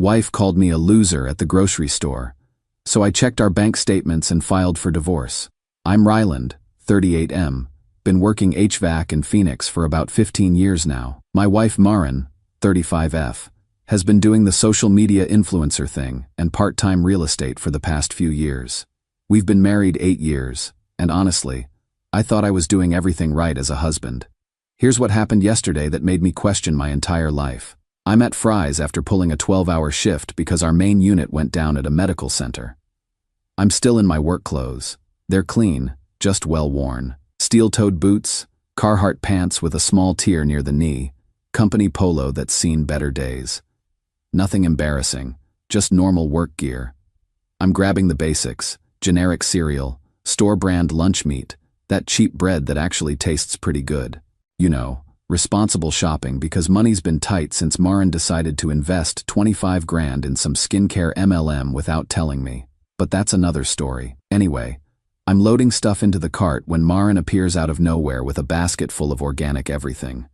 Wife called me a loser at the grocery store. So I checked our bank statements and filed for divorce. I'm Ryland, 38M, been working HVAC in Phoenix for about 15 years now. My wife Maren, 35F, has been doing the social media influencer thing and part-time real estate for the past few years. We've been married 8 years, and honestly, I thought I was doing everything right as a husband. Here's what happened yesterday that made me question my entire life. I'm at Fry's after pulling a 12-hour shift because our main unit went down at a medical center. I'm still in my work clothes. They're clean, just well-worn. Steel-toed boots, Carhartt pants with a small tear near the knee, company polo that's seen better days. Nothing embarrassing, just normal work gear. I'm grabbing the basics, generic cereal, store-brand lunch meat, that cheap bread that actually tastes pretty good. You know, responsible shopping because money's been tight since Maren decided to invest 25 grand in some skincare MLM without telling me. But that's another story. Anyway, I'm loading stuff into the cart when Maren appears out of nowhere with a basket full of organic everything.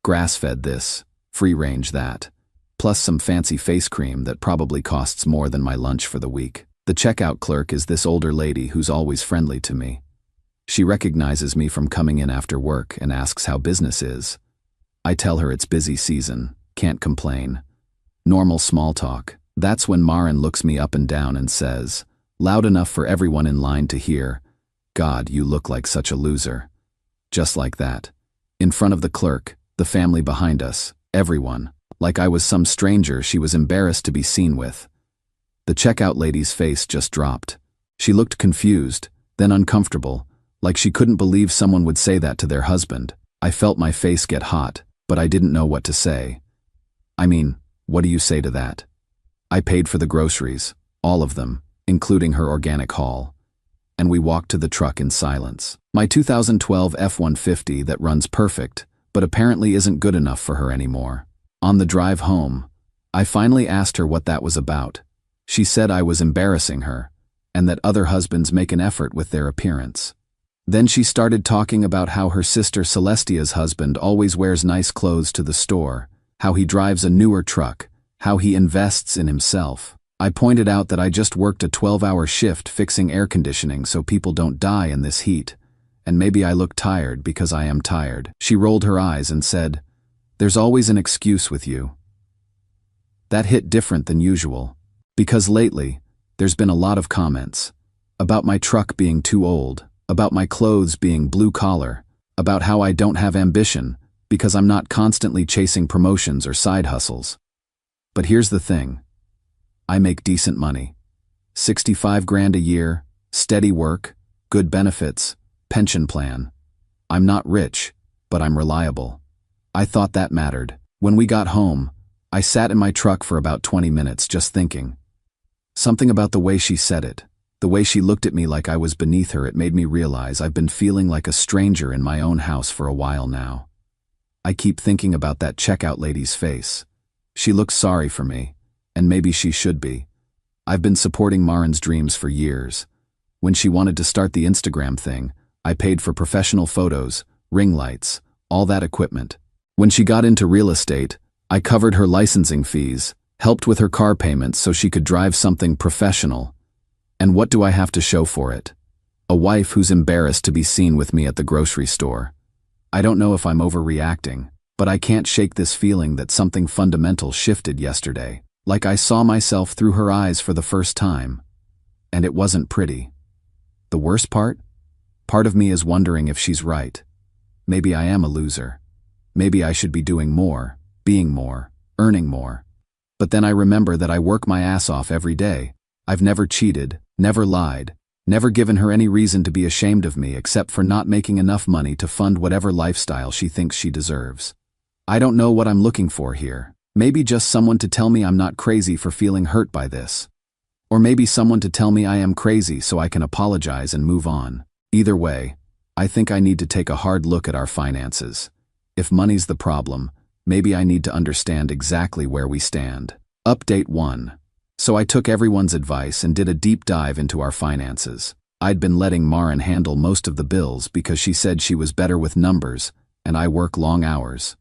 Grass-fed this, free-range that, plus some fancy face cream that probably costs more than my lunch for the week. The checkout clerk is this older lady who's always friendly to me. She recognizes me from coming in after work and asks how business is. I tell her it's busy season, can't complain. Normal small talk. That's when Maren looks me up and down and says, loud enough for everyone in line to hear, "God, you look like such a loser." Just like that. In front of the clerk, the family behind us, everyone, like I was some stranger she was embarrassed to be seen with. The checkout lady's face just dropped. She looked confused, then uncomfortable, like she couldn't believe someone would say that to their husband. I felt my face get hot, but I didn't know what to say. I mean, what do you say to that? I paid for the groceries, all of them, including her organic haul. And we walked to the truck in silence. My 2012 F-150 that runs perfect, but apparently isn't good enough for her anymore. On the drive home, I finally asked her what that was about. She said I was embarrassing her, and that other husbands make an effort with their appearance. Then she started talking about how her sister Celestia's husband always wears nice clothes to the store, how he drives a newer truck, how he invests in himself. I pointed out that I just worked a 12-hour shift fixing air conditioning so people don't die in this heat, and maybe I look tired because I am tired. She rolled her eyes and said, "There's always an excuse with you." That hit different than usual, because lately, there's been a lot of comments about my truck being too old, about my clothes being blue-collar, about how I don't have ambition because I'm not constantly chasing promotions or side hustles. But here's the thing. I make decent money. 65 grand a year, steady work, good benefits, pension plan. I'm not rich, but I'm reliable. I thought that mattered. When we got home, I sat in my truck for about 20 minutes just thinking. Something about the way she said it, the way she looked at me like I was beneath her, it made me realize I've been feeling like a stranger in my own house for a while now. I keep thinking about that checkout lady's face. She looks sorry for me, and maybe she should be. I've been supporting Maren's dreams for years. When she wanted to start the Instagram thing, I paid for professional photos, ring lights, all that equipment. When she got into real estate, I covered her licensing fees, helped with her car payments so she could drive something professional. And what do I have to show for it? A wife who's embarrassed to be seen with me at the grocery store. I don't know if I'm overreacting, but I can't shake this feeling that something fundamental shifted yesterday, like I saw myself through her eyes for the first time. And it wasn't pretty. The worst part? Part of me is wondering if she's right. Maybe I am a loser. Maybe I should be doing more, being more, earning more. But then I remember that I work my ass off every day. I've never cheated, never lied, never given her any reason to be ashamed of me except for not making enough money to fund whatever lifestyle she thinks she deserves. I don't know what I'm looking for here. Maybe just someone to tell me I'm not crazy for feeling hurt by this. Or maybe someone to tell me I am crazy so I can apologize and move on. Either way, I think I need to take a hard look at our finances. If money's the problem, maybe I need to understand exactly where we stand. Update 1. So I took everyone's advice and did a deep dive into our finances. I'd been letting Maren handle most of the bills because she said she was better with numbers, and I work long hours.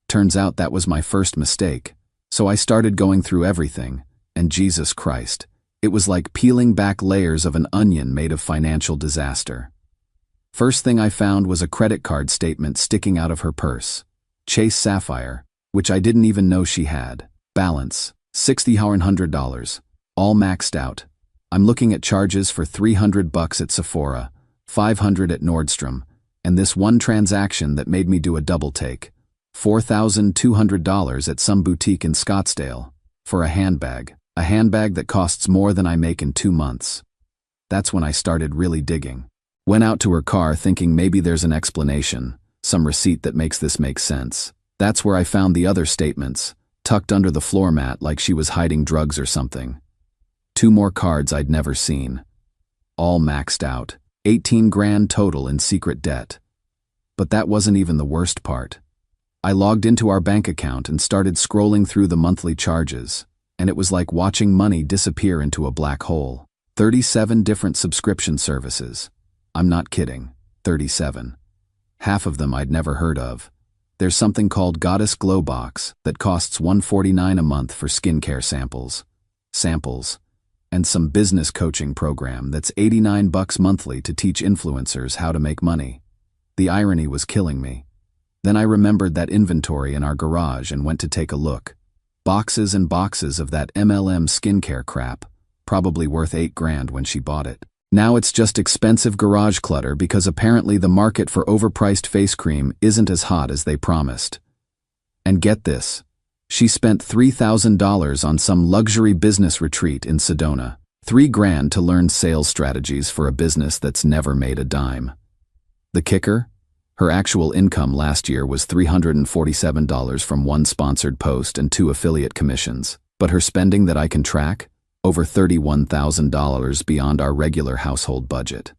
Turns out that was my first mistake. So I started going through everything, And Jesus Christ, it was like peeling back layers of an onion made of financial disaster. First thing I found was a credit card statement sticking out of her purse. Chase Sapphire, which I didn't even know she had. Balance, $6,100. All maxed out. I'm looking at charges for $300 at Sephora, $500 at Nordstrom, and this one transaction that made me do a double take. $4,200 at some boutique in Scottsdale. For a handbag that costs more than I make in 2 months. That's when I started really digging. Went out to her car thinking maybe there's an explanation, some receipt that makes this make sense. That's where I found the other statements, tucked under the floor mat like she was hiding drugs or something. 2 more cards I'd never seen. All maxed out, 18 grand total in secret debt. But that wasn't even the worst part. I logged into our bank account and started scrolling through the monthly charges, and it was like watching money disappear into a black hole. 37 different subscription services. I'm not kidding, 37. Half of them I'd never heard of. There's something called Goddess Glow Box that costs $149 a month for skincare samples, and some business coaching program that's $89 monthly to teach influencers how to make money. The irony was killing me. Then I remembered that inventory in our garage and went to take a look. Boxes and boxes of that MLM skincare crap, probably worth $8 grand when she bought it. Now it's just expensive garage clutter because apparently the market for overpriced face cream isn't as hot as they promised. And get this, she spent $3,000 on some luxury business retreat in Sedona. $3 grand to learn sales strategies for a business that's never made a dime. The kicker? Her actual income last year was $347 from 1 sponsored post and 2 affiliate commissions. But her spending that I can track? Over $31,000 beyond our regular household budget.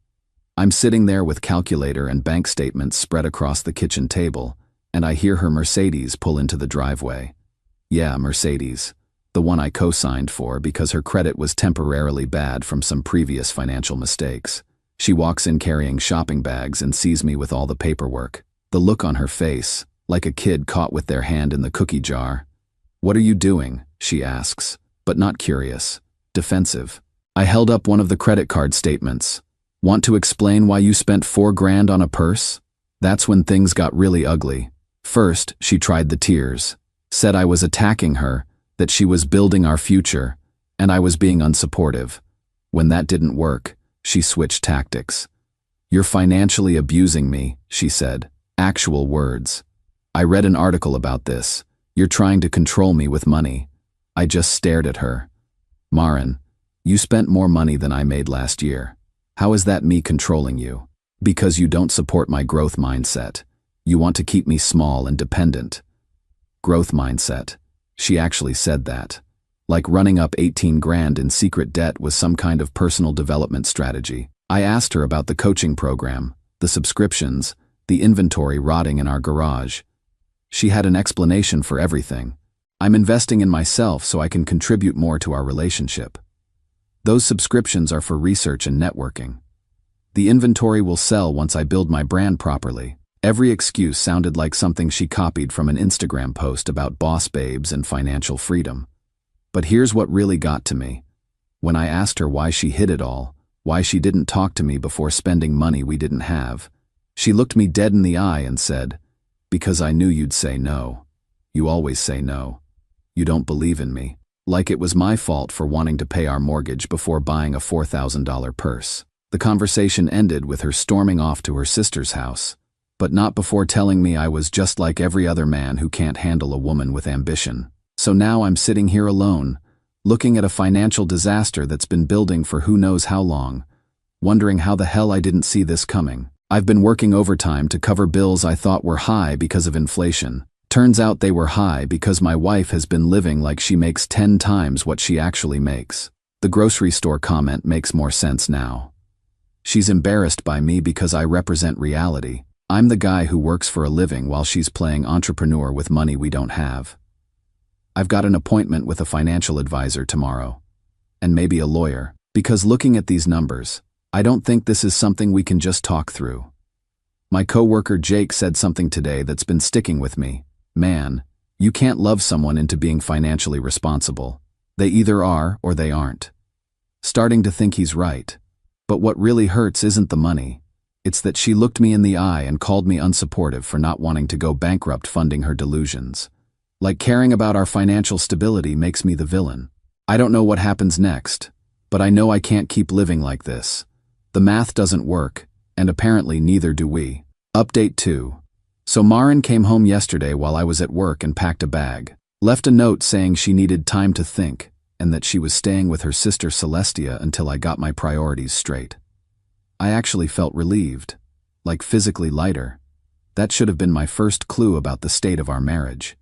I'm sitting there with calculator and bank statements spread across the kitchen table, and I hear her Mercedes pull into the driveway. Yeah, Mercedes. The one I co-signed for because her credit was temporarily bad from some previous financial mistakes. She walks in carrying shopping bags and sees me with all the paperwork. The look on her face, like a kid caught with their hand in the cookie jar. "What are you doing?" she asks, but not curious. Defensive. I held up one of the credit card statements. "Want to explain why you spent $4 grand on a purse?" That's when things got really ugly. First, she tried the tears. Said I was attacking her, that she was building our future, and I was being unsupportive. When that didn't work, she switched tactics. "You're financially abusing me," she said. Actual words. "I read an article about this. You're trying to control me with money." I just stared at her. "Marin, you spent more money than I made last year. How is that me controlling you? Because you don't support my growth mindset. You want to keep me small and dependent." Growth mindset. She actually said that. Like running up 18 grand in secret debt was some kind of personal development strategy. I asked her about the coaching program, the subscriptions, the inventory rotting in our garage. She had an explanation for everything. "I'm investing in myself so I can contribute more to our relationship. Those subscriptions are for research and networking. The inventory will sell once I build my brand properly." Every excuse sounded like something she copied from an Instagram post about boss babes and financial freedom. But here's what really got to me. When I asked her why she hid it all, why she didn't talk to me before spending money we didn't have, she looked me dead in the eye and said, "Because I knew you'd say no. You always say no. You don't believe in me." Like it was my fault for wanting to pay our mortgage before buying a $4,000 purse. The conversation ended with her storming off to her sister's house, but not before telling me I was just like every other man who can't handle a woman with ambition. So now I'm sitting here alone, looking at a financial disaster that's been building for who knows how long, wondering how the hell I didn't see this coming. I've been working overtime to cover bills I thought were high because of inflation. Turns out they were high because my wife has been living like she makes 10 times what she actually makes. The grocery store comment makes more sense now. She's embarrassed by me because I represent reality. I'm the guy who works for a living while she's playing entrepreneur with money we don't have. I've got an appointment with a financial advisor tomorrow, and maybe a lawyer, because looking at these numbers, I don't think this is something we can just talk through. My coworker Jake said something today that's been sticking with me. "Man, you can't love someone into being financially responsible. They either are or they aren't. Starting to think he's right. But what really hurts isn't the money. It's that she looked me in the eye and called me unsupportive for not wanting to go bankrupt funding her delusions. Like caring about our financial stability makes me the villain. I don't know what happens next, but I know I can't keep living like this. The math doesn't work, and apparently neither do we. Update 2. So Maren came home yesterday while I was at work and packed a bag. Left a note saying she needed time to think, and that she was staying with her sister Celestia until I got my priorities straight. I actually felt relieved, like physically lighter. That should have been my first clue about the state of our marriage.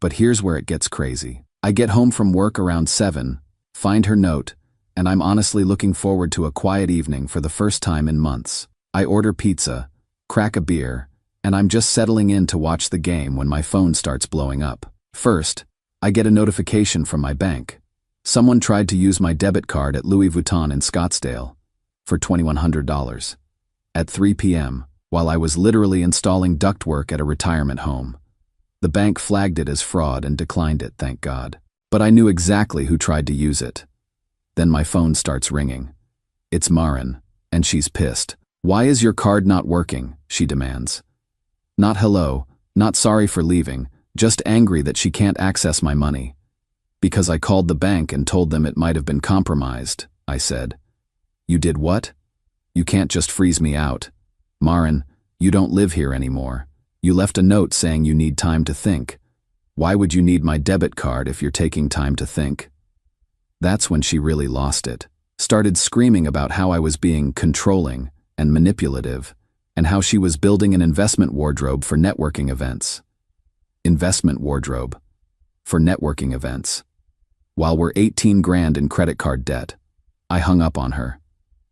But here's where it gets crazy. I get home from work around 7, find her note, and I'm honestly looking forward to a quiet evening for the first time in months. I order pizza, crack a beer, and I'm just settling in to watch the game when my phone starts blowing up. First, I get a notification from my bank. Someone tried to use my debit card at Louis Vuitton in Scottsdale for $2,100 at 3 p.m. while I was literally installing ductwork at a retirement home. The bank flagged it as fraud and declined it, thank God. But I knew exactly who tried to use it. Then my phone starts ringing. It's Maren, and she's pissed. "Why is your card not working?" she demands. Not hello, not sorry for leaving, just angry that she can't access my money. Because I called the bank and told them it might have been compromised, I said. You did what? You can't just freeze me out. Maren, you don't live here anymore. You left a note saying you need time to think. Why would you need my debit card if you're taking time to think? That's when she really lost it. Started screaming about how I was being controlling and manipulative, and how she was building an investment wardrobe for networking events. Investment wardrobe for networking events. While we're 18 grand in credit card debt. I hung up on her.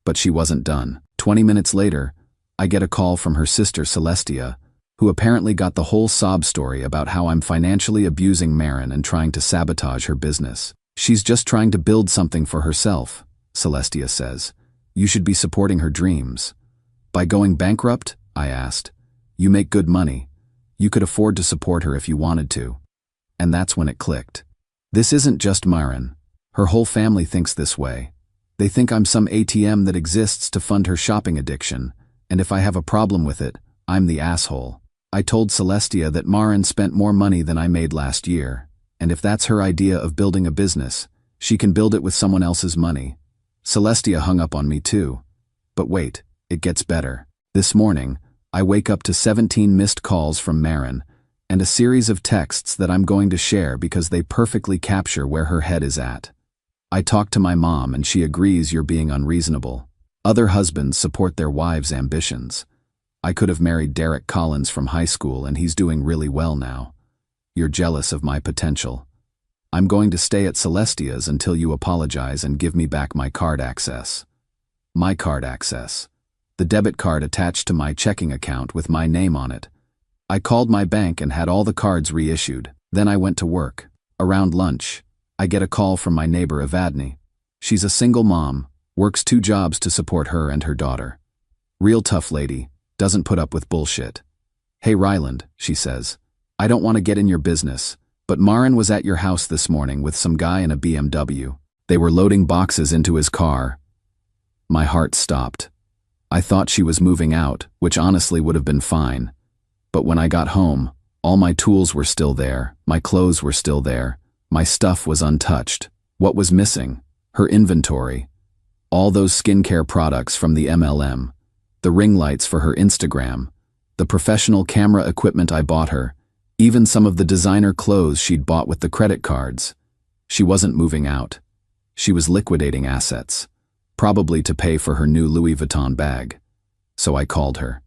But she wasn't done. 20 minutes later, I get a call from her sister Celestia, who apparently got the whole sob story about how I'm financially abusing Maren and trying to sabotage her business. She's just trying to build something for herself, Celestia says. You should be supporting her dreams. By going bankrupt? I asked. You make good money. You could afford to support her if you wanted to. And that's when it clicked. This isn't just Maren. Her whole family thinks this way. They think I'm some ATM that exists to fund her shopping addiction, and if I have a problem with it, I'm the asshole. I told Celestia that Maren spent more money than I made last year, and if that's her idea of building a business, she can build it with someone else's money. Celestia hung up on me too. But wait, it gets better. This morning, I wake up to 17 missed calls from Maren, and a series of texts that I'm going to share because they perfectly capture where her head is at. I talk to my mom and she agrees you're being unreasonable. Other husbands support their wives' ambitions. I could have married Derek Collins from high school and he's doing really well now. You're jealous of my potential. I'm going to stay at Celestia's until you apologize and give me back my card access. My card access. The debit card attached to my checking account with my name on it. I called my bank and had all the cards reissued. Then I went to work. Around lunch, I get a call from my neighbor Evadne. She's a single mom, works 2 jobs to support her and her daughter. Real tough lady, doesn't put up with bullshit. Hey Ryland, she says. I don't want to get in your business, but Maren was at your house this morning with some guy in a BMW. They were loading boxes into his car. My heart stopped. I thought she was moving out, which honestly would have been fine. But when I got home, all my tools were still there, my clothes were still there, my stuff was untouched. What was missing? Her inventory. All those skincare products from the MLM, the ring lights for her Instagram, the professional camera equipment I bought her, even some of the designer clothes she'd bought with the credit cards. She wasn't moving out. She was liquidating assets, probably to pay for her new Louis Vuitton bag. So I called her.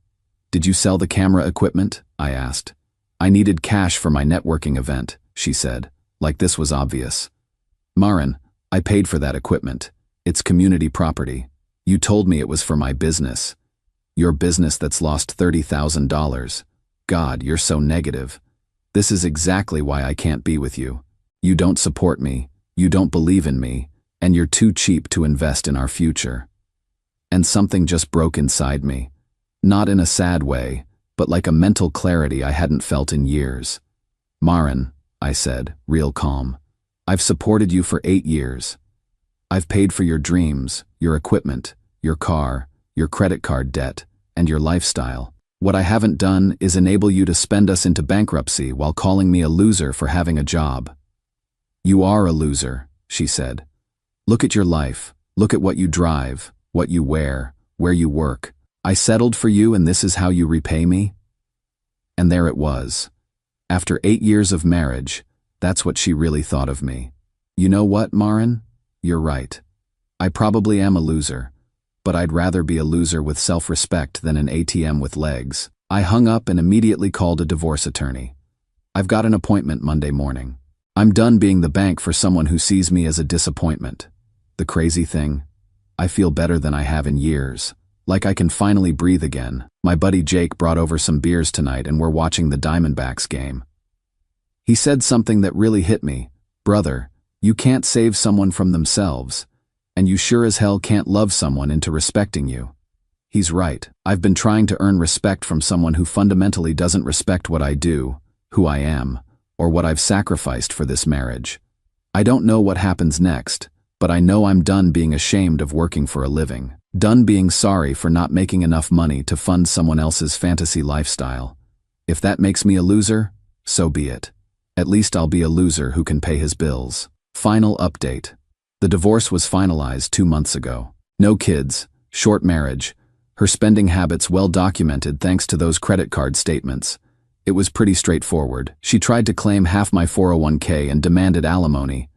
Did you sell the camera equipment? I asked. I needed cash for my networking event, she said, like this was obvious. Maren, I paid for that equipment. It's community property. You told me it was for my business. Your business that's lost $30,000. God, you're so negative. This is exactly why I can't be with you. You don't support me, you don't believe in me, and you're too cheap to invest in our future. And something just broke inside me. Not in a sad way, but like a mental clarity I hadn't felt in years. Maren, I said, real calm. I've supported you for 8 years. I've paid for your dreams, your equipment, your car, your credit card debt, and your lifestyle. What I haven't done is enable you to spend us into bankruptcy while calling me a loser for having a job. You are a loser, she said. Look at your life. Look at what you drive, what you wear, where you work. I settled for you and this is how you repay me? And there it was. After 8 years of marriage, that's what she really thought of me. You know what, Maren? You're right. I probably am a loser, but I'd rather be a loser with self-respect than an ATM with legs. I hung up and immediately called a divorce attorney. I've got an appointment Monday morning. I'm done being the bank for someone who sees me as a disappointment. The crazy thing? I feel better than I have in years. Like I can finally breathe again. My buddy Jake brought over some beers tonight and we're watching the Diamondbacks game. He said something that really hit me. Brother, you can't save someone from themselves, and you sure as hell can't love someone into respecting you. He's right. I've been trying to earn respect from someone who fundamentally doesn't respect what I do, who I am, or what I've sacrificed for this marriage. I don't know what happens next, but I know I'm done being ashamed of working for a living. Done being sorry for not making enough money to fund someone else's fantasy lifestyle. If that makes me a loser, so be it. At least I'll be a loser who can pay his bills. Final update. The divorce was finalized 2 months ago. No kids, short marriage, her spending habits well documented thanks to those credit card statements. It was pretty straightforward. She tried to claim half my 401k and demanded alimony.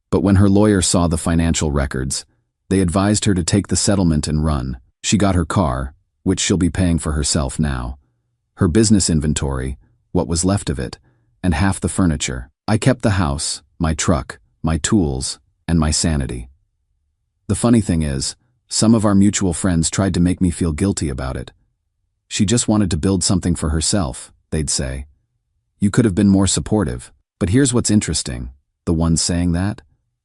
But when her lawyer saw the financial records, they advised her to take the settlement and run. She got her car, which she'll be paying for herself now, her business inventory, what was left of it, and half the furniture. I kept the house, my truck, my tools, and my sanity. The funny thing is, some of our mutual friends tried to make me feel guilty about it. She just wanted to build something for herself, they'd say. You could have been more supportive. But here's what's interesting. The ones saying that?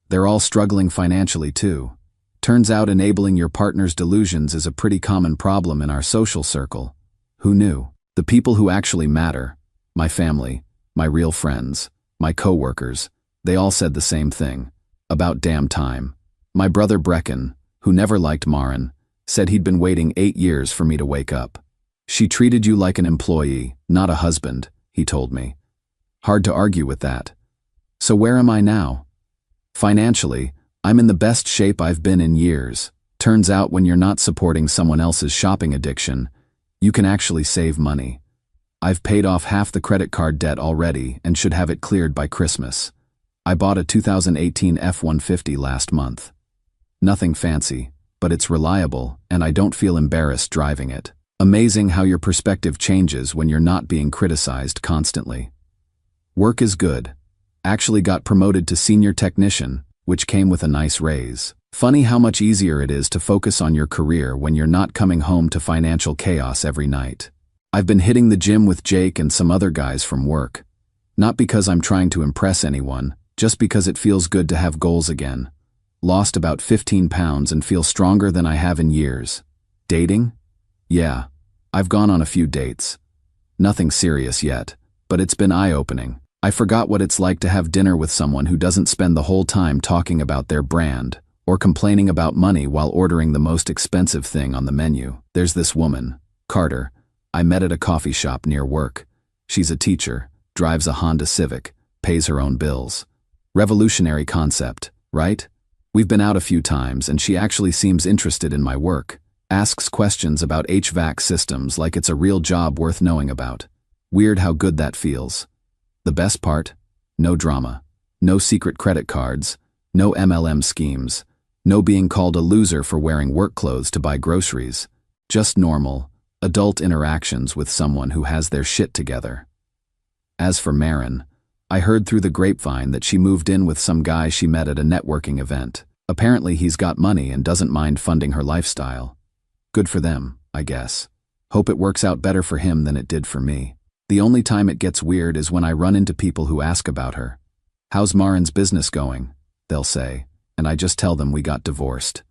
They're all struggling financially too. Turns out enabling your partner's delusions is a pretty common problem in our social circle. Who knew? The people who actually matter, my family, my real friends, my coworkers, they all said the same thing. About damn time. My brother Brecken, who never liked Maren, said he'd been waiting 8 years for me to wake up. She treated you like an employee, not a husband, he told me. Hard to argue with that. So where am I now? Financially, I'm in the best shape I've been in years. Turns out when you're not supporting someone else's shopping addiction, you can actually save money. I've paid off half the credit card debt already and should have it cleared by Christmas. I bought a 2018 F-150 last month. Nothing fancy, but it's reliable and I don't feel embarrassed driving it. Amazing how your perspective changes when you're not being criticized constantly. Work is good. Actually got promoted to senior technician, which came with a nice raise. Funny how much easier it is to focus on your career when you're not coming home to financial chaos every night. I've been hitting the gym with Jake and some other guys from work. Not because I'm trying to impress anyone, just because it feels good to have goals again. Lost about 15 pounds and feel stronger than I have in years. Dating? Yeah, I've gone on a few dates. Nothing serious yet, but it's been eye-opening. I forgot what it's like to have dinner with someone who doesn't spend the whole time talking about their brand or complaining about money while ordering the most expensive thing on the menu. There's this woman, Carter, I met at a coffee shop near work. She's a teacher, drives a Honda Civic, pays her own bills. Revolutionary concept, right? We've been out a few times and she actually seems interested in my work. Asks questions about HVAC systems like it's a real job worth knowing about. Weird how good that feels. The best part? No drama. No secret credit cards. No MLM schemes. No being called a loser for wearing work clothes to buy groceries. Just normal, adult interactions with someone who has their shit together. As for Maren, I heard through the grapevine that she moved in with some guy she met at a networking event. Apparently he's got money and doesn't mind funding her lifestyle. Good for them, I guess. Hope it works out better for him than it did for me. The only time it gets weird is when I run into people who ask about her. How's Maren's business going? They'll say, and I just tell them we got divorced.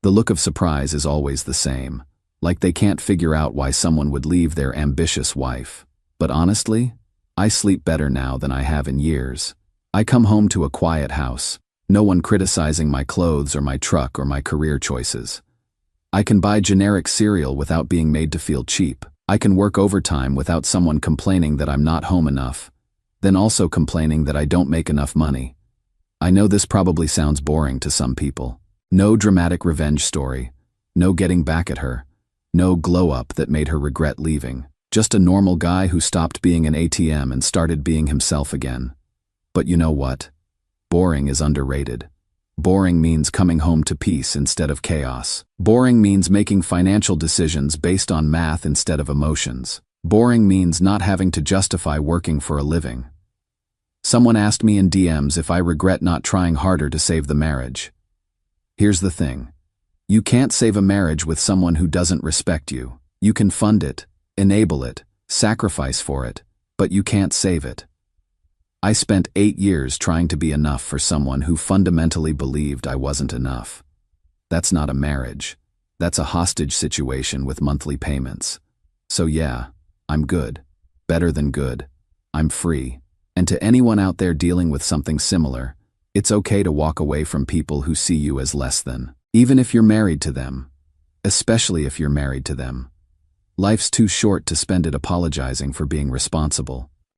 The look of surprise is always the same, like they can't figure out why someone would leave their ambitious wife. But honestly, I sleep better now than I have in years. I come home to a quiet house. No one criticizing my clothes or my truck or my career choices. I can buy generic cereal without being made to feel cheap. I can work overtime without someone complaining that I'm not home enough, then also complaining that I don't make enough money. I know this probably sounds boring to some people. No dramatic revenge story, no getting back at her, no glow-up that made her regret leaving. Just a normal guy who stopped being an ATM and started being himself again. But you know what? Boring is underrated. Boring means coming home to peace instead of chaos. Boring means making financial decisions based on math instead of emotions. Boring means not having to justify working for a living. Someone asked me in DMs if I regret not trying harder to save the marriage. Here's the thing. You can't save a marriage with someone who doesn't respect you. You can fund it, enable it, sacrifice for it, but you can't save it. I spent 8 years trying to be enough for someone who fundamentally believed I wasn't enough. That's not a marriage. That's a hostage situation with monthly payments. So yeah, I'm good. Better than good. I'm free. And to anyone out there dealing with something similar, it's okay to walk away from people who see you as less than. Even if you're married to them. Especially if you're married to them. Life's too short to spend it apologizing for being responsible.